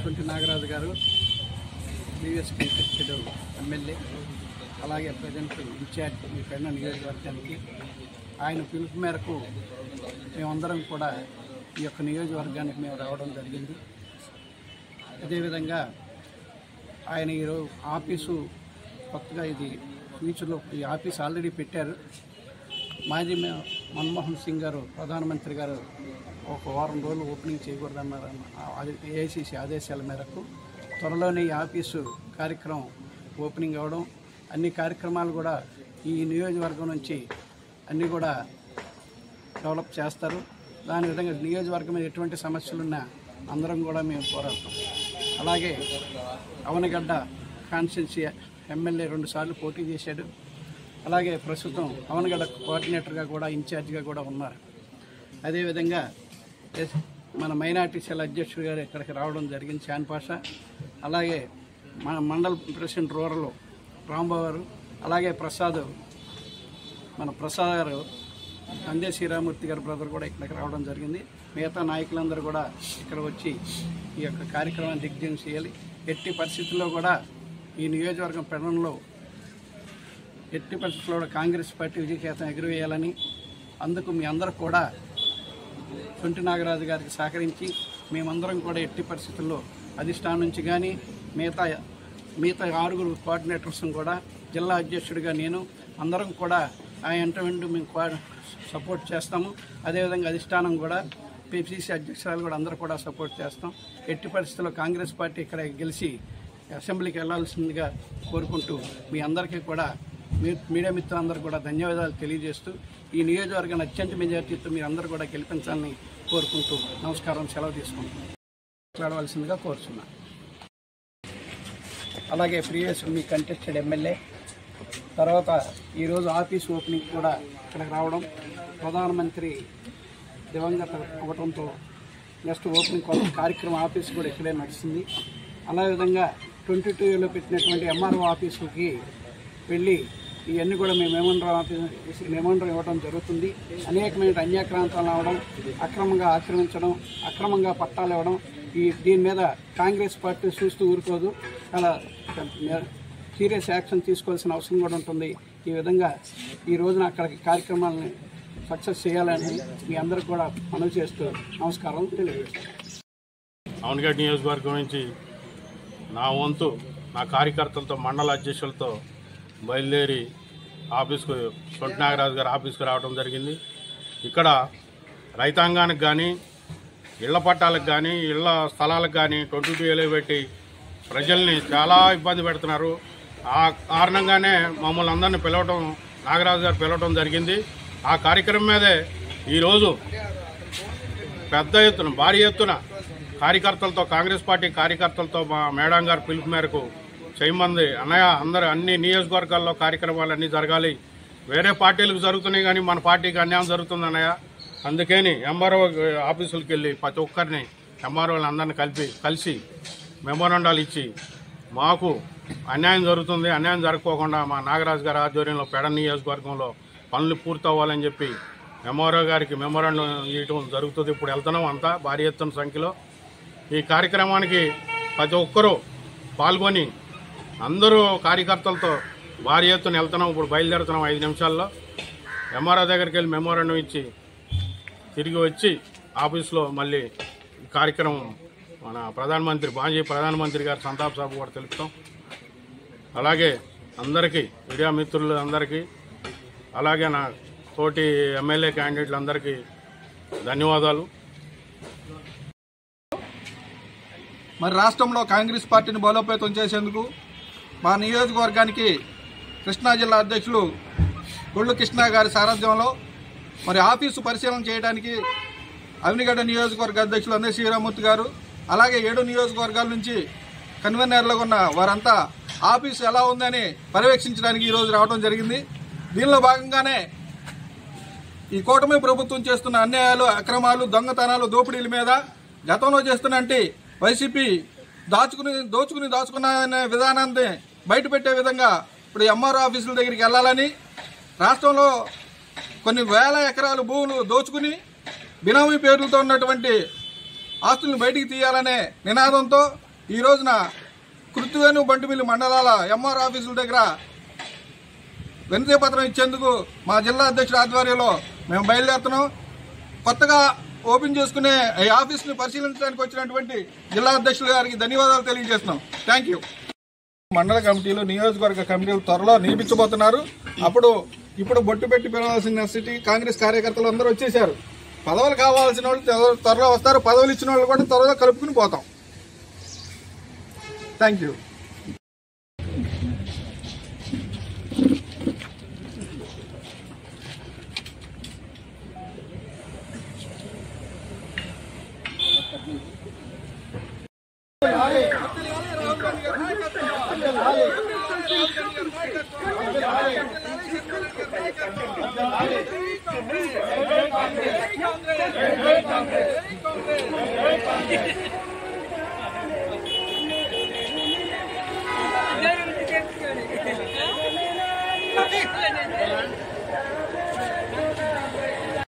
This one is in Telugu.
సొంటి నాగరాజు గారు ప్రీవియస్ కంటెస్టెడ్ ఎమ్మెల్యే, అలాగే ప్రజెంట్ ఇన్ఛార్జ్ ఈ పెన్న నియోజకవర్గానికి. ఆయన పిలుపు మేరకు మేమందరం కూడా ఈ యొక్క నియోజకవర్గానికి మేము రావడం జరిగింది. అదేవిధంగా ఆయన ఈరోజు ఆఫీసు కొత్తగా ఇది ఫ్యూచర్లో ఈ ఆఫీస్ ఆల్రెడీ పెట్టారు. మాజీ మన్మోహన్ సింగ్ గారు ప్రధానమంత్రి గారు ఒక వారం రోజులు ఓపెనింగ్ చేయకూడదన్నారు. ఏఐసిసి ఆదేశాల మేరకు త్వరలోనే ఈ ఆఫీసు కార్యక్రమం ఓపెనింగ్ అవ్వడం, అన్ని కార్యక్రమాలు కూడా ఈ నియోజకవర్గం నుంచి అన్నీ కూడా డెవలప్ చేస్తారు. దాని విధంగా నియోజకవర్గం మీద ఎటువంటి సమస్యలున్నా అందరం కూడా మేము పోరాడతాం. అలాగే అవనగడ్డ కాన్స్టిట్యున్సీ ఎమ్మెల్యే 2 సార్లు పోటీ చేశాడు. అలాగే ప్రస్తుతం అవనగడ్డ కోఆర్డినేటర్గా కూడా ఇన్ఛార్జిగా కూడా ఉన్నారు. అదేవిధంగా మన మైనార్టీ సెల్ అధ్యక్షుడు గారు ఇక్కడికి రావడం జరిగింది, చాన్ పాషా. అలాగే మన మండల ప్రెసిడెంట్ రూరల్ రాంబాబు గారు, అలాగే మన ప్రసాద్ గారు అందే శ్రీరామూర్తి గారి బ్రదర్ కూడా ఇక్కడికి రావడం జరిగింది. మిగతా నాయకులందరూ కూడా ఇక్కడ వచ్చి ఈ యొక్క కార్యక్రమాన్ని దిగ్విజయం చేయాలి. ఎట్టి పరిస్థితుల్లో కూడా ఈ నియోజకవర్గం పెడనంలో ఎట్టి పరిస్థితుల్లో కూడా కాంగ్రెస్ పార్టీ విజయకేతం ఎగురవేయాలని, అందుకు మీ అందరూ కూడా సొంటి నాగరాజు గారికి సహకరించి మేమందరం కూడా ఎట్టి పరిస్థితుల్లో అధిష్టానం నుంచి కానీ మిగతా 6 కోఆర్డినేటర్స్ కూడా జిల్లా అధ్యక్షుడిగా నేను అందరం కూడా ఆయన వెంట మేము సపోర్ట్ చేస్తాము. అదేవిధంగా అధిష్టానం కూడా పిసిసి అధ్యక్షురాలు కూడా అందరూ కూడా సపోర్ట్ చేస్తాం. ఎట్టి పరిస్థితుల్లో కాంగ్రెస్ పార్టీ ఇక్కడ గెలిచి అసెంబ్లీకి వెళ్లాల్సిందిగా కోరుకుంటూ మీ అందరికీ కూడా మీడియా మిత్రులందరూ కూడా ధన్యవాదాలు తెలియజేస్తూ ఈ నియోజకవర్గాన్ని అత్యంత మెజార్టీతో మీరు అందరూ కూడా గెలిపించాలని కోరుకుంటూ నమస్కారం, సెలవు తీసుకుంటాం. మాట్లాడవలసిందిగా కోరుచున్నాను. అలాగే ప్రీవియస్ మీ కంటెస్టెడ్ ఎమ్మెల్యే తర్వాత ఈరోజు ఆఫీస్ ఓపెనింగ్ కూడా ఇక్కడికి రావడం, ప్రధానమంత్రి దివంగత అవ్వడంతో నెక్స్ట్ ఓపెనింగ్ కార్యక్రమం ఆఫీస్ కూడా ఇక్కడే నడుస్తుంది. అలావిధంగా 22లో పెట్టినటువంటి ఎంఆర్ఓ ఆఫీసుకి వెళ్ళి ఇవన్నీ కూడా మేము మెమోండరం ఇవ్వడం జరుగుతుంది. అనేకమైన అన్యాక్రాంతాలు అవడం, అక్రమంగా ఆక్రమించడం, అక్రమంగా పట్టాలు ఇవ్వడం, దీని మీద కాంగ్రెస్ పార్టీ చూస్తూ ఊరుకోదు. చాలా సీరియస్ యాక్షన్ తీసుకోవాల్సిన అవసరం కూడా ఉంటుంది. ఈ విధంగా ఈ రోజున అక్కడికి కార్యక్రమాలను సక్సెస్ చేయాలని మీ అందరికి కూడా మనవి చేస్తూ నమస్కారం తెలియజేస్తాను. అవనగడ్డ నియోజకవర్గం నుంచి నా వంతు నా కార్యకర్తలతో మండల అధ్యక్షులతో బయలుదేరి ఆఫీస్కు సొంటి నాగరాజు గారి ఆఫీస్కు రావడం జరిగింది. ఇక్కడ రైతాంగానికి కానీ ఇళ్ల పట్టాలకు కానీ ఇళ్ల స్థలాలకు కానీ 22 పెట్టి ప్రజల్ని చాలా ఇబ్బంది పెడుతున్నారు. ఆ కారణంగానే మమ్మల్ని అందరినీ నాగరాజు గారు పిలవడం జరిగింది. ఆ కార్యక్రమం మీదే ఈరోజు పెద్ద ఎత్తున భారీ ఎత్తున కార్యకర్తలతో కాంగ్రెస్ పార్టీ కార్యకర్తలతో మా మేడం గారు పిలుపు మేరకు చేయమంది అన్నయ్య అందరూ అన్ని నియోజకవర్గాల్లో కార్యక్రమాలు అన్నీ జరగాలి, వేరే పార్టీలకు జరుగుతున్నాయి కానీ మన పార్టీకి అన్యాయం జరుగుతుంది అన్నయ్య, అందుకని ఎంఆర్ఓ ఆఫీసులకు వెళ్ళి ప్రతి ఒక్కరిని ఎంఆర్ఓలు అందరినీ కలిసి మెమోరాండాలు ఇచ్చి మాకు అన్యాయం జరుగుతుంది, అన్యాయం జరగకోకుండా మా నాగరాజు గారి ఆధ్వర్యంలో పెడ నియోజకవర్గంలో పనులు పూర్తవ్వాలని చెప్పి ఎంఆర్ఓ గారికి మెమోరాండం ఇవ్వడం జరుగుతుంది. ఇప్పుడు వెళ్తున్నాం అంతా భారీ ఎత్తున సంఖ్యలో. ఈ కార్యక్రమానికి ప్రతి ఒక్కరూ పాల్గొని అందరూ కార్యకర్తలతో భారీ ఎత్తున వెళ్తున్నాం. ఇప్పుడు బయలుదేరుతున్నాం 5 నిమిషాల్లో. ఎంఆర్ఓ దగ్గరికి వెళ్ళి మెమోరాండం ఇచ్చి తిరిగి వచ్చి ఆఫీస్లో మళ్ళీ ఈ కార్యక్రమం మన మాజీ ప్రధానమంత్రి గారి సంతాప సభ కూడా తెలుపుతాం. అలాగే అందరికీ మీడియా మిత్రులు అందరికీ, అలాగే నా తోటి ఎమ్మెల్యే క్యాండిడేట్లందరికీ ధన్యవాదాలు. మరి రాష్ట్రంలో కాంగ్రెస్ పార్టీని బలోపేతం చేసేందుకు మా నియోజకవర్గానికి కృష్ణా జిల్లా అధ్యక్షులు గొళ్ళు కృష్ణ గారి సారథ్యంలో మరి ఆఫీసు పరిశీలన చేయడానికి అవనిగడ్డ నియోజకవర్గ అధ్యక్షులు అందే శ్రీరామూర్తి గారు, అలాగే 7 నియోజకవర్గాల నుంచి కన్వీనర్లుగా ఉన్న వారంతా ఆఫీసు ఎలా ఉందని పర్యవేక్షించడానికి ఈరోజు రావడం జరిగింది. దీనిలో భాగంగానే ఈ కూటమి ప్రభుత్వం చేస్తున్న అన్యాయాలు, అక్రమాలు, దొంగతనాలు, దోపిడీల మీద గతంలో చేస్తున్నట్టు వైసీపీ దాచుకున్న విధానాన్ని బయటపెట్టే విధంగా ఇప్పుడు ఎంఆర్ఓ ఆఫీసుల దగ్గరికి వెళ్లాలని, రాష్ట్రంలో కొన్ని వేల ఎకరాలు భూములు దోచుకుని బినామీ పేర్లతో ఉన్నటువంటి ఆస్తులను బయటికి తీయాలనే నినాదంతో ఈ రోజున కృత్తివేణు బంటిమిల్లి మండలాల ఎంఆర్ ఆఫీసుల దగ్గర వినతి పత్రం ఇచ్చేందుకు మా జిల్లా అధ్యక్షుడి ఆధ్వర్యంలో మేము బయలుదేరుతున్నాం. కొత్తగా ఓపెన్ చేసుకునే ఈ ఆఫీస్ని పరిశీలించడానికి వచ్చినటువంటి జిల్లా అధ్యక్షులు గారికి ధన్యవాదాలు తెలియజేస్తున్నాం. Thank you. మండల కమిటీలు, నియోజకవర్గ కమిటీలు త్వరలో నియమించబోతున్నారు. ఇప్పుడు బొట్టు పెట్టి పిలవాల్సిన సిటీ కాంగ్రెస్ కార్యకర్తలు అందరూ వచ్చేసారు. పదవులు కావాల్సిన వాళ్ళు త్వరలో వస్తారు. పదవులు ఇచ్చిన వాళ్ళు కూడా త్వరలో కలుపుకుని పోతాం. Thank you.